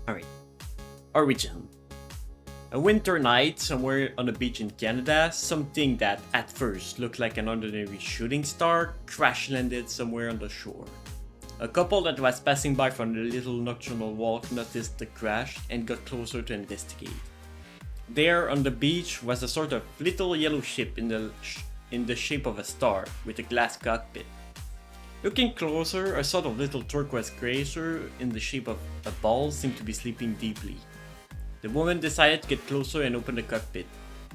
Alright. Origin. A winter night somewhere on the beach in Canada, something that at first looked like an ordinary shooting star crash landed somewhere on the shore. A couple that was passing by from the little nocturnal walk noticed the crash and got closer to investigate. There on the beach was a sort of little yellow ship in the shape of a star with a glass cockpit. Looking closer, a sort of little turquoise creature in the shape of a ball seemed to be sleeping deeply. The woman decided to get closer and open the cockpit.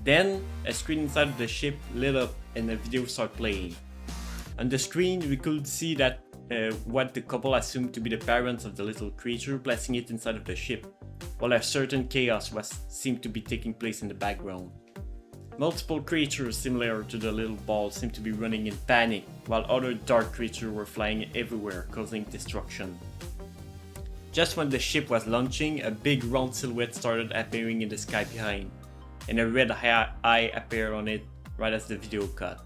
Then, a screen inside of the ship lit up and a video started playing. On the screen, we could see that what the couple assumed to be the parents of the little creature placing it inside of the ship, while a certain chaos seemed to be taking place in the background. Multiple creatures similar to the little ball seemed to be running in panic, while other dark creatures were flying everywhere, causing destruction. Just when the ship was launching, a big round silhouette started appearing in the sky behind, and a red eye appeared on it right as the video cut.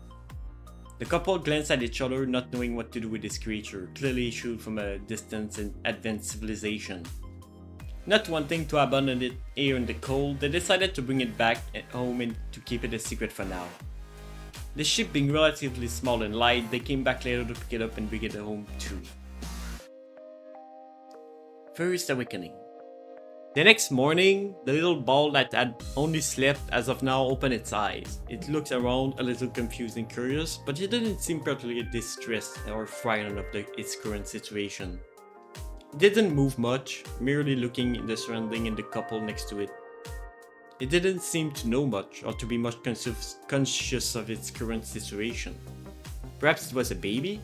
The couple glanced at each other, not knowing what to do with this creature, clearly issued from a distant and advanced civilization. Not wanting to abandon it here in the cold, they decided to bring it back home and to keep it a secret for now. The ship being relatively small and light, they came back later to pick it up and bring it home too. First Awakening. The next morning, the little ball that had only slept as of now opened its eyes. It looked around a little confused and curious, but it didn't seem particularly distressed or frightened of its current situation. It didn't move much, merely looking in the surrounding and the couple next to it. It didn't seem to know much or to be much conscious of its current situation. Perhaps it was a baby?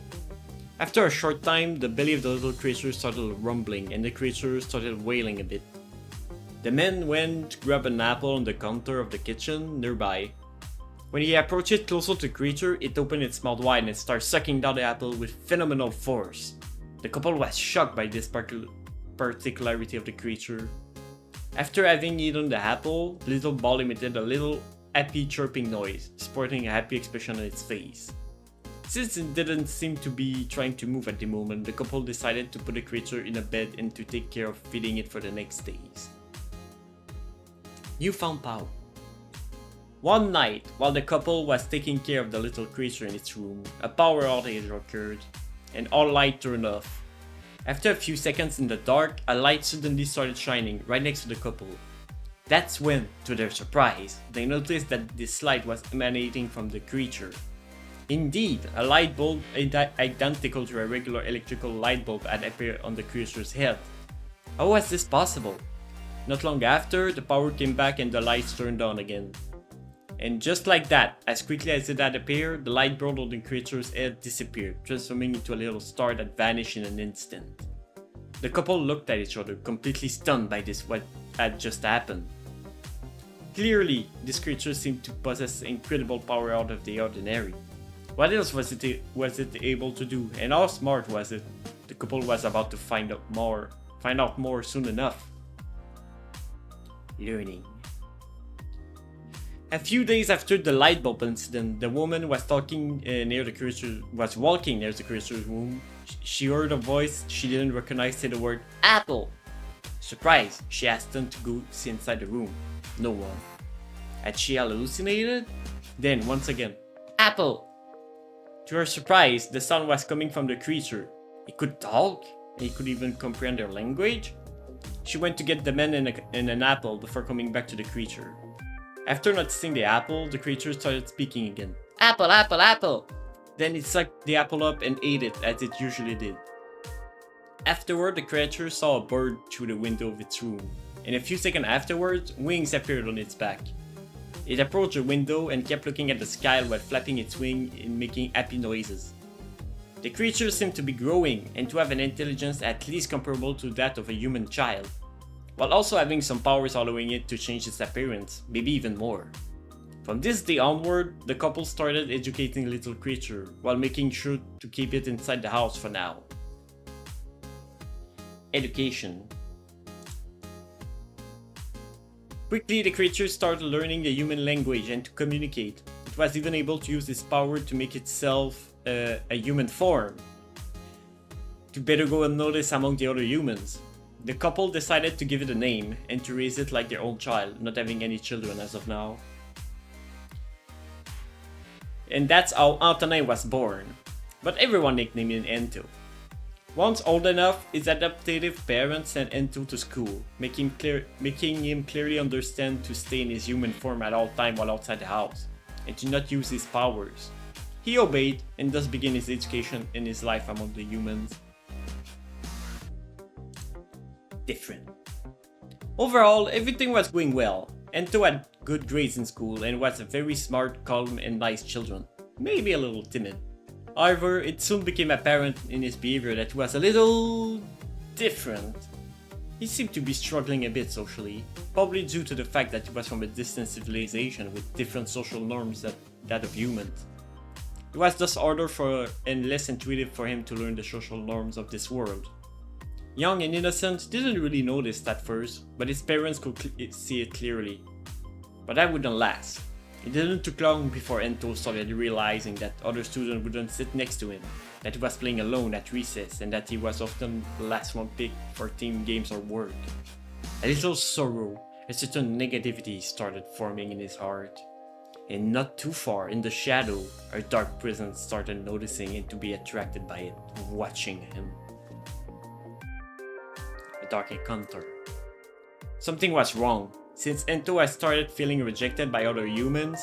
After a short time, the belly of the little creature started rumbling and the creature started wailing a bit. The man went to grab an apple on the counter of the kitchen nearby. When he approached it closer to the creature, it opened its mouth wide and started sucking down the apple with phenomenal force. The couple was shocked by this particularity of the creature. After having eaten the apple, the little ball emitted a little happy chirping noise, sporting a happy expression on its face. Since it didn't seem to be trying to move at the moment, the couple decided to put the creature in a bed and to take care of feeding it for the next days. Newfound power. One night, while the couple was taking care of the little creature in its room, a power outage occurred, and all light turned off. After a few seconds in the dark, a light suddenly started shining right next to the couple. That's when, to their surprise, they noticed that this light was emanating from the creature. Indeed, a light bulb identical to a regular electrical light bulb had appeared on the creature's head. How was this possible? Not long after, the power came back and the lights turned on again. And just like that, as quickly as it had appeared, the light bulb on the creature's head disappeared, transforming into a little star that vanished in an instant. The couple looked at each other, completely stunned by what had just happened. Clearly, this creature seemed to possess incredible power out of the ordinary. What else was it able to do, and how smart was it? The couple was about to find out more soon enough. Learning. A few days after the light bulb incident, the woman was walking near the creature's room. She heard a voice she didn't recognize say the word apple. Surprised, she asked them to go see inside the room. No one. Had she hallucinated? Then once again, apple. To her surprise, the sound was coming from the creature. It could talk, and it could even comprehend their language. She went to get the man and an apple before coming back to the creature. After noticing the apple, the creature started speaking again. Apple, apple, apple! Then it sucked the apple up and ate it as it usually did. Afterward, the creature saw a bird through the window of its room, and a few seconds afterwards, wings appeared on its back. It approached the window and kept looking at the sky while flapping its wings and making happy noises. The creature seemed to be growing and to have an intelligence at least comparable to that of a human child, while also having some powers allowing it to change its appearance, maybe even more. From this day onward, the couple started educating the little creature while making sure to keep it inside the house for now. Education. Quickly, the creature started learning the human language and to communicate. It was even able to use its power to make itself a human form, to better go unnoticed among the other humans. The couple decided to give it a name and to raise it like their own child, not having any children as of now. And that's how Antonin was born, but everyone nicknamed him Ento. Once old enough, his adoptive parents sent Ento to school, making him clearly understand to stay in his human form at all times while outside the house, and to not use his powers. He obeyed, and thus began his education and his life among the humans. Different. Overall, everything was going well. Ento had good grades in school and was a very smart, calm, and nice child. Maybe a little timid. However, it soon became apparent in his behavior that he was a little different. He seemed to be struggling a bit socially, probably due to the fact that he was from a distant civilization with different social norms than that of humans. It was thus harder and less intuitive for him to learn the social norms of this world. Young and innocent, didn't really notice at first, but his parents could see it clearly. But that wouldn't last. It didn't take long before Ento started realizing that other students wouldn't sit next to him, that he was playing alone at recess, and that he was often the last one picked for team games or work. A little sorrow, a certain negativity started forming in his heart. And not too far in the shadow, a dark presence started noticing and to be attracted by it, watching him. A dark encounter. Something was wrong. Since Ento had started feeling rejected by other humans,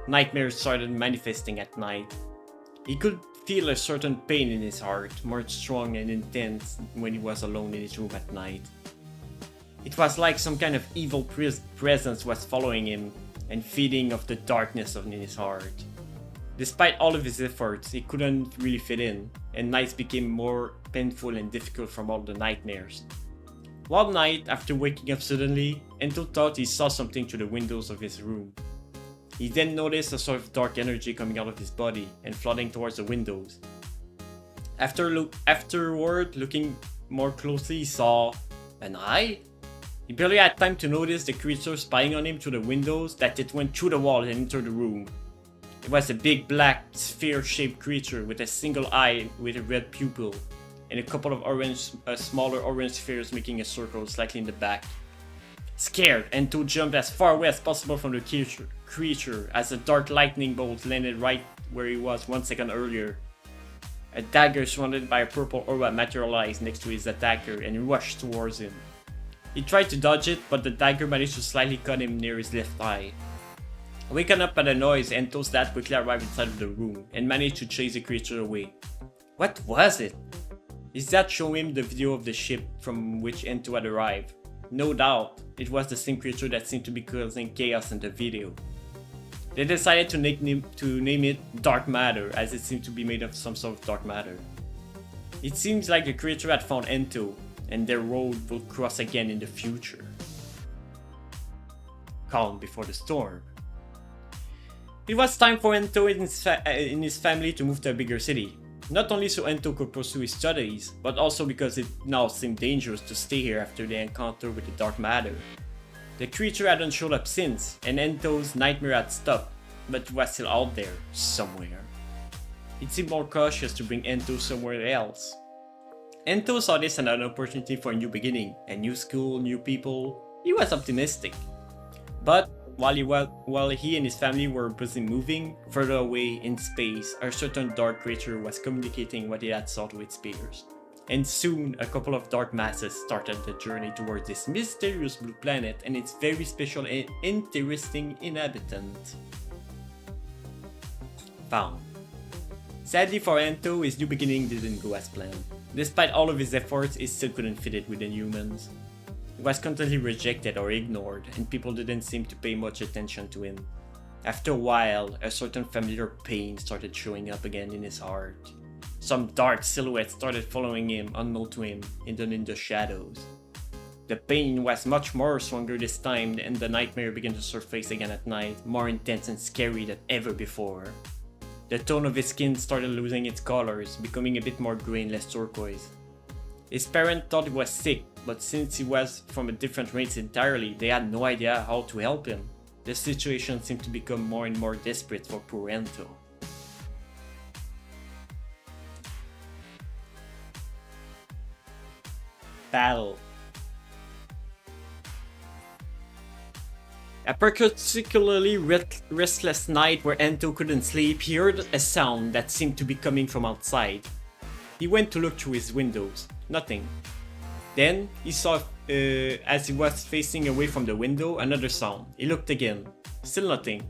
nightmares started manifesting at night. He could feel a certain pain in his heart, more strong and intense when he was alone in his room at night. It was like some kind of evil presence was following him and feeding off the darkness in his heart. Despite all of his efforts, he couldn't really fit in, and nights became more painful and difficult from all the nightmares. One night, after waking up suddenly, Ento thought he saw something through the windows of his room. He then noticed a sort of dark energy coming out of his body and flooding towards the windows. Afterward, looking more closely, he saw an eye? He barely had time to notice the creature spying on him through the windows that it went through the wall and entered the room. It was a big black sphere-shaped creature with a single eye with a red pupil and a couple of smaller orange spheres making a circle slightly in the back. Scared, Ento jumped as far away as possible from the creature as a dark lightning bolt landed right where he was 1 second earlier. A dagger surrounded by a purple aura materialized next to his attacker and rushed towards him. He tried to dodge it, but the dagger managed to slightly cut him near his left eye. Waken up by the noise, Ento's dad quickly arrived inside of the room and managed to chase the creature away. What was it? His dad showed him the video of the ship from which Ento had arrived. No doubt, it was the same creature that seemed to be causing chaos in the video. They decided to name it Dark Matter, as it seemed to be made of some sort of dark matter. It seems like the creature had found Ento, and their road will cross again in the future. Calm before the storm. It was time for Ento and his family to move to a bigger city. Not only so Ento could pursue his studies, but also because it now seemed dangerous to stay here after the encounter with the dark matter. The creature hadn't showed up since, and Ento's nightmare had stopped, but it was still out there, somewhere. It seemed more cautious to bring Ento somewhere else. Ento saw this as an opportunity for a new beginning, a new school, new people. He was optimistic. But while he and his family were busy moving, further away in space, a certain dark creature was communicating what he had saw to its peers. And soon, a couple of dark masses started the journey towards this mysterious blue planet and its very special and interesting inhabitant. Found. Sadly for Ento, his new beginning didn't go as planned. Despite all of his efforts, he still couldn't fit it with the humans. He was constantly rejected or ignored, and people didn't seem to pay much attention to him. After a while, a certain familiar pain started showing up again in his heart. Some dark silhouette started following him, unknown to him, hidden in the shadows. The pain was much more stronger this time, and the nightmare began to surface again at night, more intense and scary than ever before. The tone of his skin started losing its colors, becoming a bit more gray and less turquoise. His parents thought he was sick, but since he was from a different race entirely, they had no idea how to help him. The situation seemed to become more and more desperate for poor Ento. Battle. A particularly restless night where Ento couldn't sleep, he heard a sound that seemed to be coming from outside. He went to look through his windows. Nothing. Then he saw, as he was facing away from the window, another sound. He looked again. Still nothing.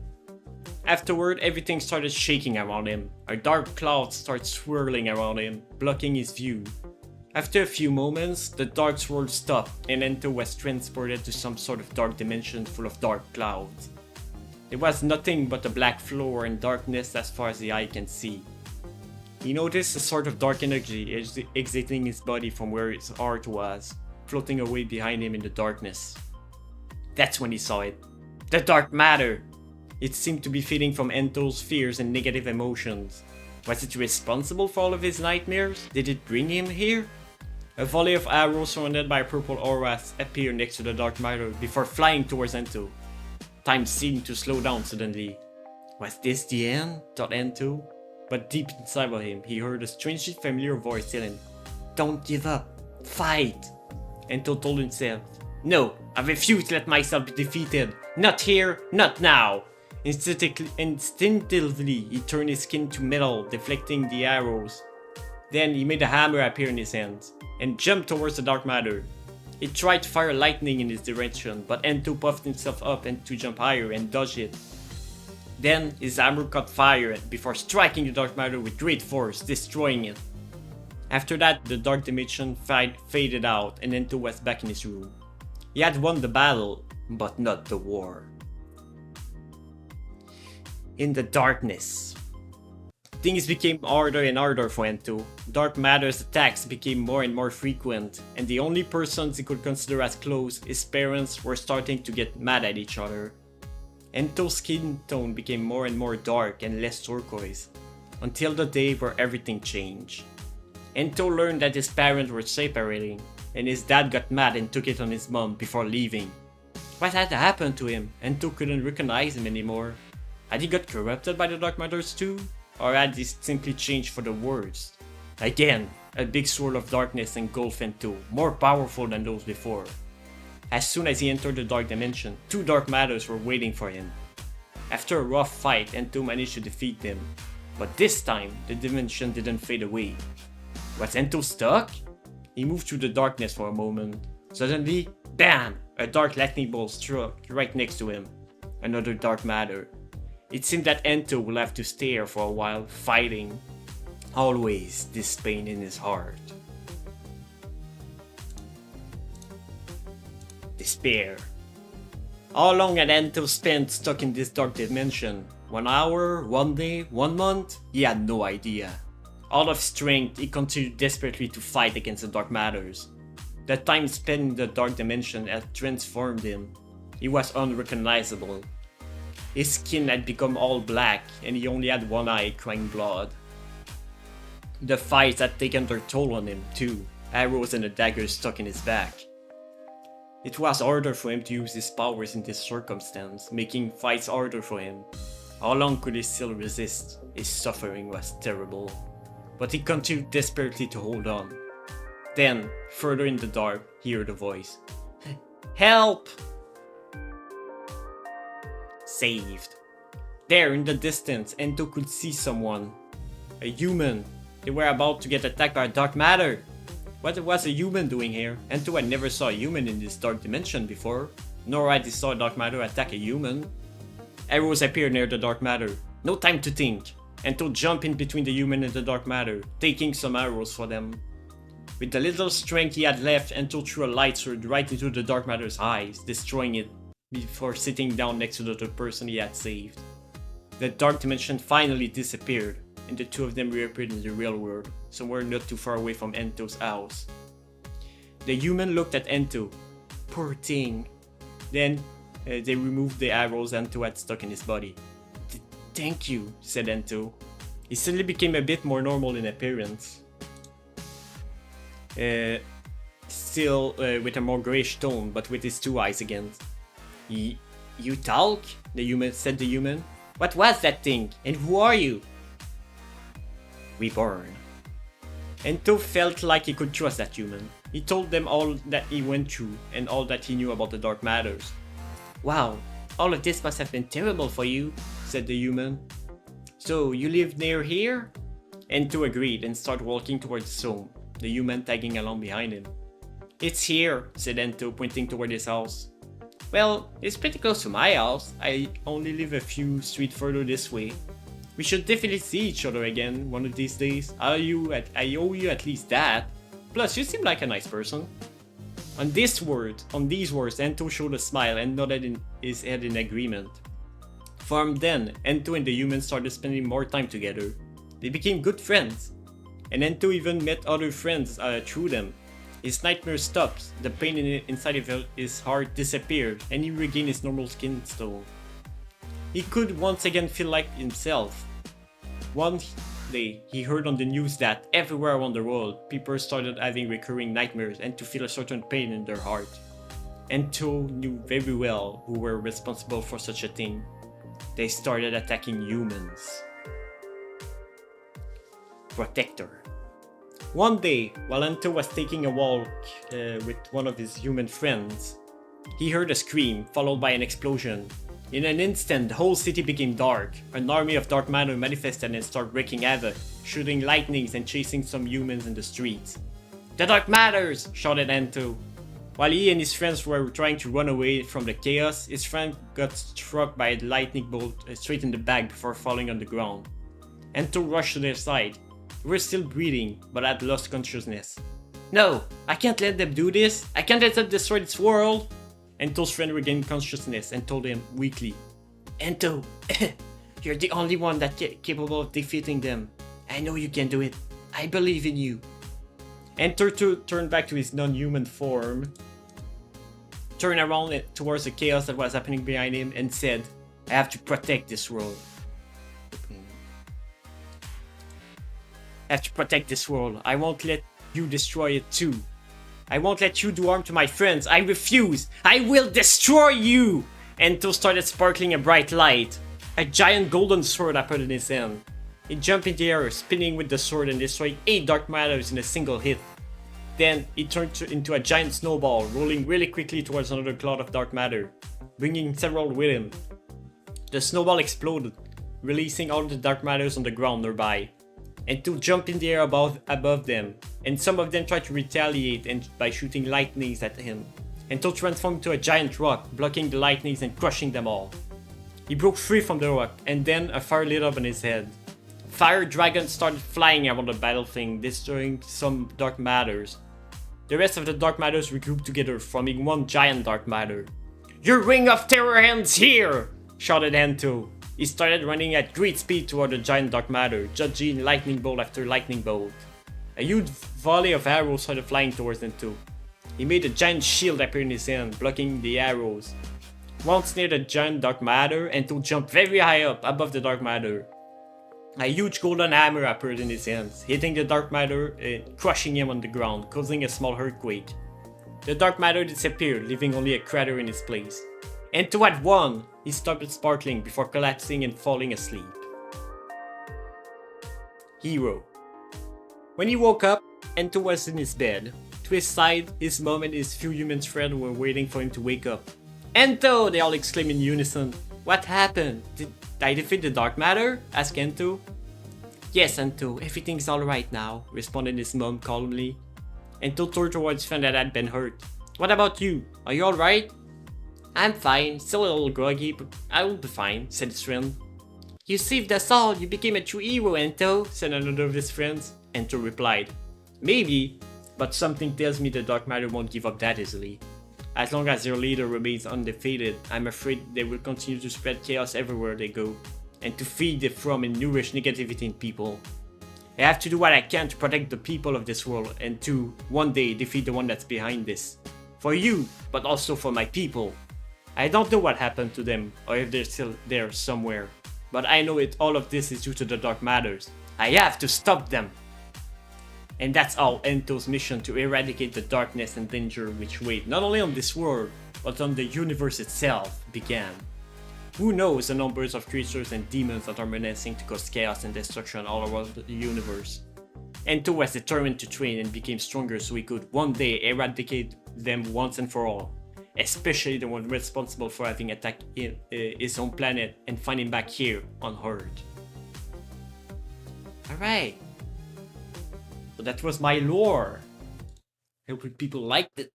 Afterward, everything started shaking around him. A dark cloud started swirling around him, blocking his view. After a few moments, the dark swirl stopped and Ento was transported to some sort of dark dimension full of dark clouds. There was nothing but a black floor and darkness as far as the eye can see. He noticed a sort of dark energy exiting his body from where his heart was, floating away behind him in the darkness. That's when he saw it. The dark matter! It seemed to be feeding from Ento's fears and negative emotions. Was it responsible for all of his nightmares? Did it bring him here? A volley of arrows surrounded by purple auras appeared next to the dark matter before flying towards Ento. Time seemed to slow down suddenly. Was this the end? Thought Ento. But deep inside of him, he heard a strangely familiar voice telling, "Don't give up. Fight!" Ento told himself, "No, I refuse to let myself be defeated. Not here, not now." Instinctively, he turned his skin to metal, deflecting the arrows. Then he made a hammer appear in his hands, and jumped towards the dark matter. He tried to fire lightning in his direction, but Ento puffed himself up and to jump higher and dodge it. Then his hammer caught fire before striking the dark matter with great force, destroying it. After that, the dark dimension faded out and Ento was back in his room. He had won the battle, but not the war. In the darkness. Things became harder and harder for Ento. Dark matter's attacks became more and more frequent, and the only persons he could consider as close, his parents, were starting to get mad at each other. Ento's skin tone became more and more dark and less turquoise, until the day where everything changed. Ento learned that his parents were separating, and his dad got mad and took it on his mom before leaving. What had happened to him? Ento couldn't recognize him anymore. Had he got corrupted by the dark matters too? Or had he simply changed for the worse? Again, a big swirl of darkness engulfed Ento, more powerful than those before. As soon as he entered the dark dimension, two dark matters were waiting for him. After a rough fight, Ento managed to defeat them. But this time, the dimension didn't fade away. Was Ento stuck? He moved through the darkness for a moment. Suddenly, BAM! A dark lightning bolt struck right next to him. Another dark matter. It seemed that Ento will have to stay here for a while, fighting. Always this pain in his heart. Despair. How long had Ento spent stuck in this dark dimension? 1 hour? 1 day? 1 month? He had no idea. Out of strength, he continued desperately to fight against the dark matters. The time spent in the dark dimension had transformed him. He was unrecognizable. His skin had become all black, and he only had one eye crying blood. The fights had taken their toll on him too, arrows and a dagger stuck in his back. It was harder for him to use his powers in this circumstance, making fights harder for him. How long could he still resist? His suffering was terrible. But he continued desperately to hold on. Then, further in the dark, he heard a voice. Help! Saved. There, in the distance, Ento could see someone. A human. They were about to get attacked by dark matter. What was a human doing here? Ento had never saw a human in this dark dimension before, nor had he saw dark matter attack a human. Arrows appeared near the dark matter. No time to think. Ento jumped in between the human and the dark matter, taking some arrows for them. With the little strength he had left, Ento threw a light sword right into the dark matter's eyes, destroying it before sitting down next to the other person he had saved. The dark dimension finally disappeared, and the two of them reappeared in the real world, somewhere not too far away from Ento's house. The human looked at Ento. Poor thing. Then, they removed the arrows Ento had stuck in his body. Thank you, said Ento. He suddenly became a bit more normal in appearance. Still with a more grayish tone, but with his two eyes again. You talk? Said the human. What was that thing? And who are you? Reborn. Ento felt like he could trust that human. He told them all that he went through and all that he knew about the dark matters. Wow, All of this must have been terrible for you, said the human. So, you live near here? Ento agreed and started walking towards his home, the human tagging along behind him. It's here, said Ento, pointing toward his house. Well, it's pretty close to my house. I only live a few streets further this way. We should definitely see each other again one of these days. I owe you at least that. Plus, you seem like a nice person. On these words, Ento showed a smile and nodded his head in agreement. From then, Ento and the human started spending more time together. They became good friends. And Ento even met other friends through them. His nightmare stopped, the pain inside of his heart disappeared, and he regained his normal skin tone. He could once again feel like himself. One day, he heard on the news that everywhere around the world, people started having recurring nightmares and to feel a certain pain in their heart. Ento knew very well who were responsible for such a thing. They started attacking humans. Protector. One day, while Ento was taking a walk with one of his human friends, he heard a scream followed by an explosion. In an instant, the whole city became dark. An army of dark matter manifested and started wreaking havoc, shooting lightnings and chasing some humans in the streets. The dark matters! Shouted Ento. While he and his friends were trying to run away from the chaos, his friend got struck by a lightning bolt straight in the back before falling on the ground. Ento rushed to their side. They were still breathing, but had lost consciousness. No! I can't let them do this! I can't let them destroy this world! Ento's friend regained consciousness and told him weakly, Ento, you're the only one that's capable of defeating them. I know you can do it. I believe in you. Ento turned back to his non-human form, turned around towards the chaos that was happening behind him and said, I have to protect this world. I have to protect this world. I won't let you destroy it too. I won't let you do harm to my friends. I refuse. I will destroy you. Ento started sparkling a bright light. A giant golden sword appeared in his hand. He jumped in the air, spinning with the sword and destroyed 8 dark matters in a single hit. Then he turned into a giant snowball, rolling really quickly towards another cloud of dark matter, bringing several with him. The snowball exploded, releasing all the dark matters on the ground nearby. Ento jumped in the air above them, and some of them tried to retaliate by shooting lightnings at him. Ento transformed into a giant rock, blocking the lightnings and crushing them all. He broke free from the rock, and then a fire lit up on his head. Fire dragons started flying around the battlefield, destroying some dark matters. The rest of the dark matters regrouped together, forming one giant dark matter. Your ring of terror ends here! Shouted Ento. He started running at great speed toward the giant dark matter, dodging lightning bolt after lightning bolt. A huge volley of arrows started flying towards Ento. He made a giant shield appear in his hand, blocking the arrows. Once near the giant dark matter, Ento jumped very high up above the dark matter. A huge golden hammer appeared in his hands, hitting the dark matter and crushing him on the ground, causing a small earthquake. The dark matter disappeared, leaving only a crater in its place. Ento had won! He stopped sparkling before collapsing and falling asleep. Hero. When he woke up, Ento was in his bed. To his side, his mom and his few human friends were waiting for him to wake up. Ento! They all exclaimed in unison. What happened? Did I defeat the dark matter? Asked Ento. Yes, Ento, everything's alright now, responded his mom calmly. Ento turned towards his friend that had been hurt. What about you? Are you alright? I'm fine, still a little groggy, but I will be fine, said his friend. You saved us all, you became a true hero, Ento, said another of his friends. Ento replied, maybe, but something tells me the dark matter won't give up that easily. As long as their leader remains undefeated, I'm afraid they will continue to spread chaos everywhere they go, and to feed it from and nourish negativity in people. I have to do what I can to protect the people of this world and to, one day, defeat the one that's behind this. For you, but also for my people. I don't know what happened to them, or if they're still there somewhere, but I know all of this is due to the dark matters. I have to stop them! And that's all Ento's mission to eradicate the darkness and danger which weighed not only on this world, but on the universe itself began. Who knows the numbers of creatures and demons that are menacing to cause chaos and destruction all around the universe. Ento was determined to train and became stronger so he could one day eradicate them once and for all. especially the one responsible for having attacked his own planet and finding back here on Earth. Alright, so that was my lore. I hope people liked it.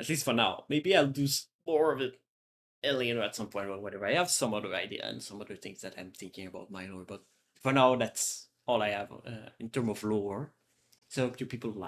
At least for now. Maybe I'll do more of it alien at some point or whatever. I have some other idea and some other things that I'm thinking about my lore, but for now, that's all I have in terms of lore. So I hope you people like